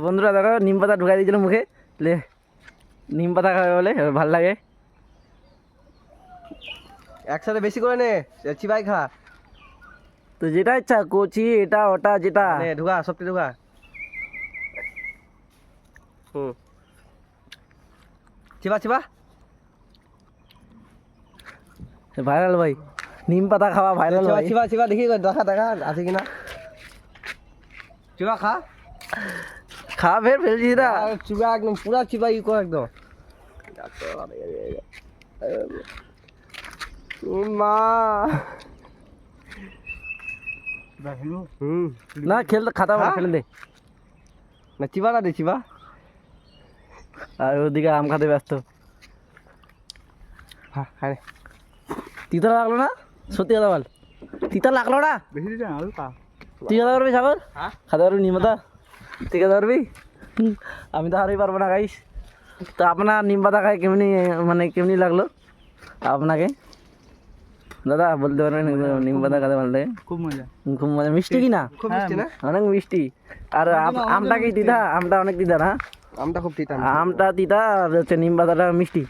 বন্ধুরা দেখো নিম পাতা ঢুকাই দিয়েছিল মুখে, নিম পাতা খাবে বলে ভাল লাগে। একসাথে বেশি করে নে, চিবাই খা। তো যেটা ইচ্ছা কচি এটা ওটা যেটা নে ঢুকা, সবটি ঢুকা। Chiba Chiba. ভাইরাল ভাই, নিম পাতা খাওয়া ভাইরাল চিবা ভাই। চিবা চিবা, দেখি দেখা দেখা আছে কিনা। চিবা খা, খা ফের ফেলছি না। চিবা একদম পুরা চিবা ই কর একদম। মা না খেলতে খাতা বলে ফেলে দে। না চিবা না দে চিবা। আর ওদিকে আম খাতে ব্যস্ত। হ্যাঁ হ্যাঁ তিতা লাগলো না? সত্যি কথা বল, তিতা লাগলো না? বেশি দিতে হালকা। তুই খেতে পারবি সাগর? হ্যাঁ খাতে পারবি নিম পাতা? তুই খেতে পারবি? আমি তো হারই পারবো না গাইস। তো আপনার নিম পাতা খাই কেমনি, মানে কেমনি লাগলো আপনাকে দাদা বলতে পারবেন? নিম পাতা খাতে ভালো লাগে, খুব মজা। খুব মজা। মিষ্টি কি না? খুব মিষ্টি না? অনেক মিষ্টি। আর আমটা কি তিতা? আমটা অনেক তিতা না? আমটা খুব তিতা। আমটা তিতা আর হচ্ছে নিম পাতাটা মিষ্টি।